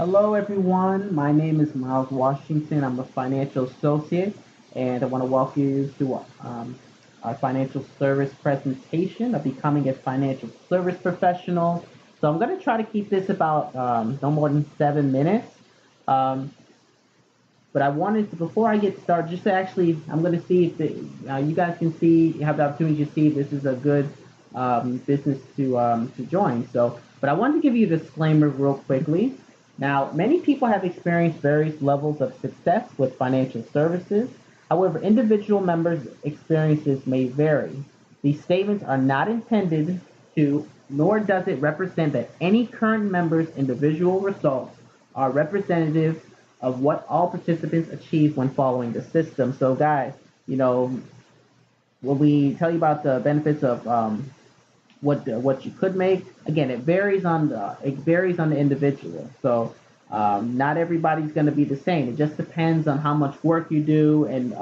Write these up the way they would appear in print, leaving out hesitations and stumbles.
Hello, everyone. My name is Miles Washington. I'm a financial associate, and I want to welcome you to our financial service presentation of becoming a financial service professional. So I'm going to try to keep this about no more than 7 minutes. Um, but I wanted to, before I get started, just to actually, I'm going to see if you guys can see, have the opportunity to see if this is a good business to join. So, but I wanted to give you a disclaimer real quickly. Now, many people have experienced various levels of success with financial services. However, individual members' experiences may vary. These statements are not intended to, nor does it represent that any current member's individual results are representative of what all participants achieve when following the system. So, guys, you know, when we tell you about the benefits of what you could make, again, it varies on the individual. So, not everybody's going to be the same. It just depends on how much work you do and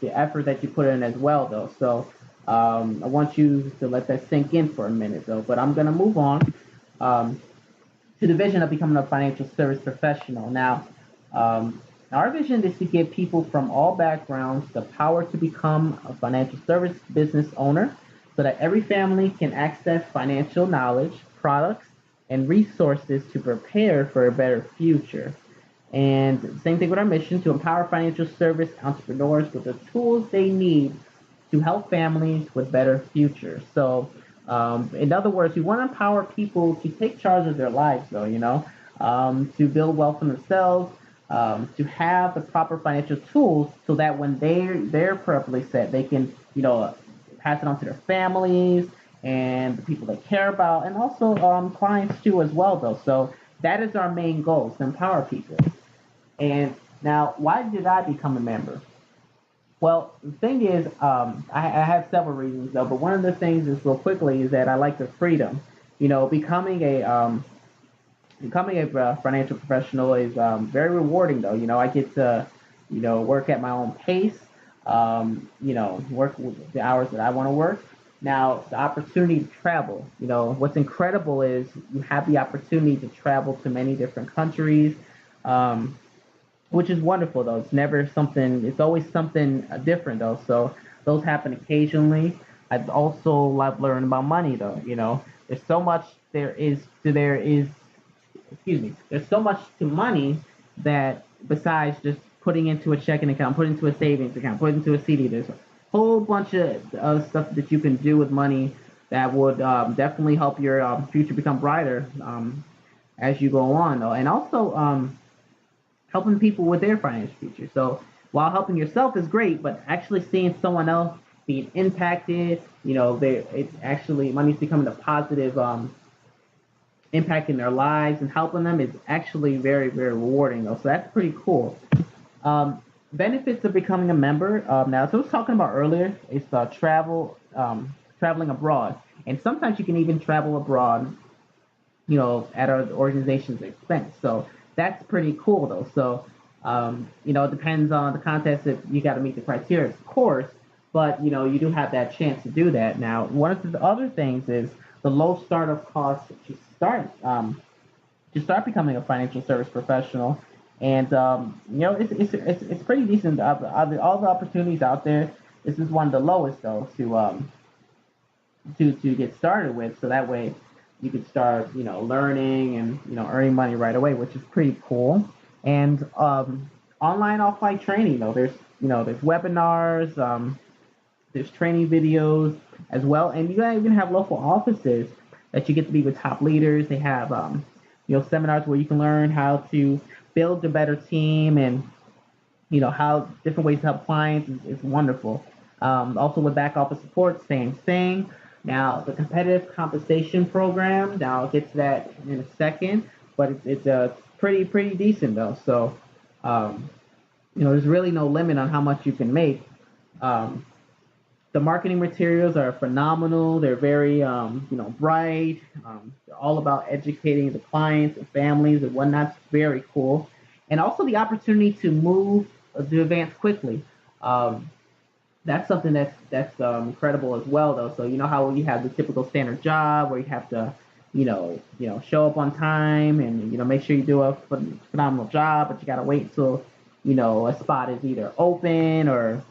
the effort that you put in as well, though. So, I want you to let that sink in for a minute, though. But I'm going to move on. To the vision of becoming a financial service professional. Now, our vision is to give people from all backgrounds the power to become a financial service business owner so that every family can access financial knowledge, products, and resources to prepare for a better future. And same thing with our mission to empower financial service entrepreneurs with the tools they need to help families with better futures. So, in other words, we want to empower people to take charge of their lives, though, to build wealth for themselves, to have the proper financial tools so that when they're properly set, they can, pass it on to their families and the people they care about, and also clients too as well, though. So that is our main goal: to empower people. And now, why did I become a member? Well, the thing is, I have several reasons though, but one of the things is real quickly is that I like the freedom. Becoming a financial professional is very rewarding though. I get to, work at my own pace. Work with the hours that I want to work. Now, the opportunity to travel. What's incredible is you have the opportunity to travel to many different countries. Um, which is wonderful though. It's never something. It's always something different though. So those happen occasionally. I've also loved learning about money though. There's so much there is excuse me. There's so much to money that besides just putting into a checking account, put into a savings account, put into a CD. There's a whole bunch of stuff that you can do with money that would definitely help your future become brighter as you go on though, and also helping people with their financial future. So while helping yourself is great, but actually seeing someone else being impacted, it's actually money's becoming a positive impact in their lives and helping them is actually very, very rewarding. Though, so that's pretty cool. Um, Benefits of becoming a member. Now, so I was talking about earlier, it's traveling abroad, and sometimes you can even travel abroad at our organization's expense. So that's pretty cool though. So, it depends on the contest if you got to meet the criteria, of course, but you do have that chance to do that. Now, one of the other things is the low startup costs to start becoming a financial service professional. And it's pretty decent. All the opportunities out there, this is one of the lowest though to get started with. So that way you could start, learning and, earning money right away, which is pretty cool. And online, offline training, though, there's webinars, there's training videos as well. And you even have local offices that you get to be with top leaders. They have, seminars where you can learn how to build a better team and, how different ways to help clients is wonderful. Also with back office support, same thing. Now the competitive compensation program. Now I'll get to that in a second, but it's pretty decent though. So there's really no limit on how much you can make. Um, the marketing materials are phenomenal. They're very bright. They're all about educating the clients and families and whatnot. It's very cool, and also the opportunity to move to advance quickly. Um, that's something that's incredible as well though. So you know how you have the typical standard job where you have to show up on time and make sure you do a phenomenal job, but you gotta wait till a spot is either open or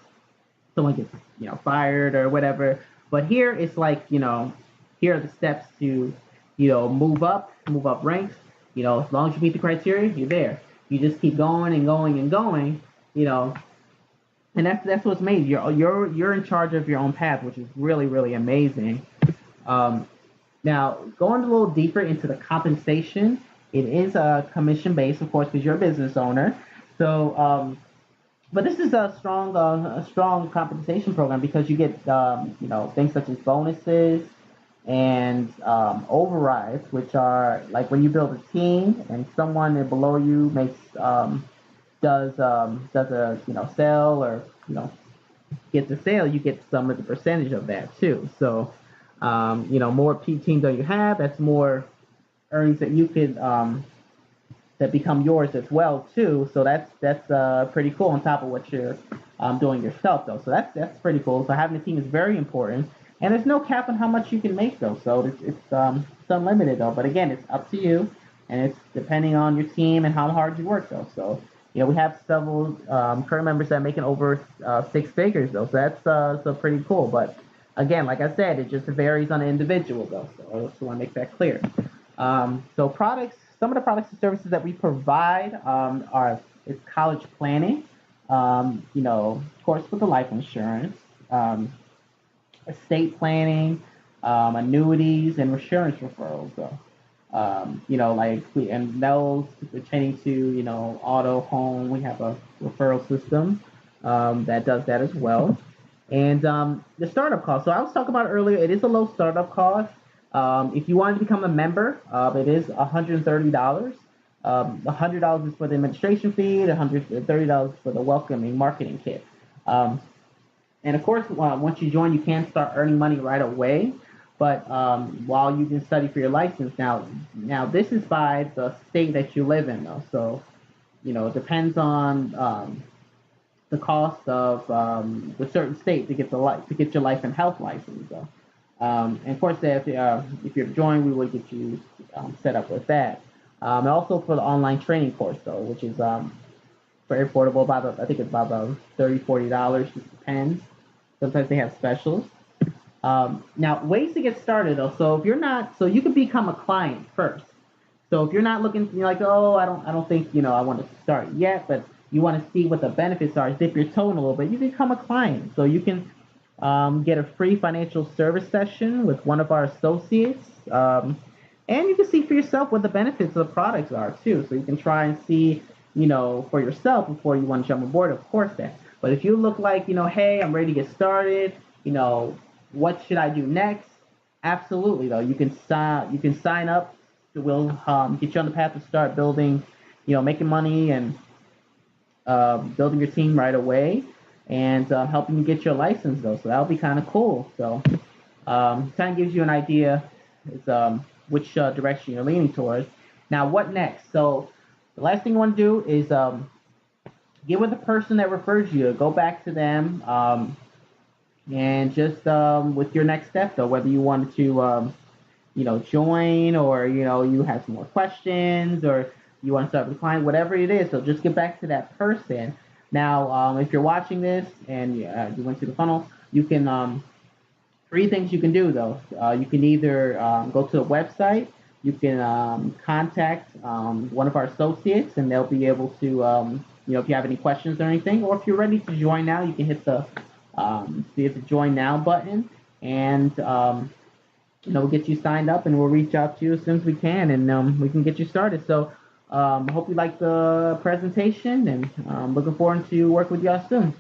someone gets fired or whatever. But here it's like here are the steps to move up ranks. As long as you meet the criteria, you're there. You just keep going and going and going. You know, and that's what's made. You're in charge of your own path, which is really really amazing. Um, Now, going a little deeper into the compensation, it is commission based, of course, because you're a business owner. So, but this is a strong compensation program because you get things such as bonuses and overrides, which are like when you build a team and someone below you makes does a sale or gets a sale, you get some of the percentage of that too. So more teams that you have, that's more earnings that you could that become yours as well too. So that's pretty cool on top of what you're doing yourself though. So that's pretty cool. So having a team is very important, and there's no cap on how much you can make though. So it's unlimited though. But again, it's up to you, and it's depending on your team and how hard you work though. So we have several current members that are making over six figures though. So that's so pretty cool. But again, like I said, it just varies on the individual though. So I just want to make that clear. So products, some of the products and services that we provide are is college planning. Of course, with the life insurance, estate planning, annuities, and insurance referrals. So, and those pertaining to auto, home. We have a referral system that does that as well. And the startup cost. So I was talking about earlier. It is a low startup cost. If you wanted to become a member, it is $130. $100 is for the administration fee. $130 for the welcoming marketing kit. And of course, once you join, you can start earning money right away. But while you can study for your license, now this is by the state that you live in, though. So it depends on the cost of the certain state to get your life and health license. Though. And of course, if you're to join, we will get you set up with that. And also for the online training course, though, which is very affordable. I think it's about $30, $40. Just depends. Sometimes they have specials. Now, ways to get started though. So if you're not, so you can become a client first. So if you're not looking, you're like, oh, I don't think I want to start yet, but you want to see what the benefits are, dip your toe in a little bit. You become a client, so you can get a free financial service session with one of our associates, and you can see for yourself what the benefits of the products are too. So you can try and see, for yourself before you want to jump on board. Of course, that. But if you look like, hey, I'm ready to get started, what should I do next? Absolutely, though. You can sign up. We'll get you on the path to start building, making money and building your team right away, and helping you get your license, though. So that'll be kind of cool. So kind of gives you an idea is which direction you're leaning towards. Now, what next? So the last thing you want to do is get with the person that refers you. Go back to them. And just with your next step, though, whether you wanted to, join or, you have some more questions or you want to start with a client, whatever it is. So just get back to that person. Now, if you're watching this and you went through the funnel, you can, three things you can do, though. You can either go to the website, you can contact one of our associates, and they'll be able to, if you have any questions or anything, or if you're ready to join now, you can hit the see if the join now button, and we'll get you signed up, and we'll reach out to you as soon as we can, and we can get you started. So I hope you like the presentation, and looking forward to work with y'all soon.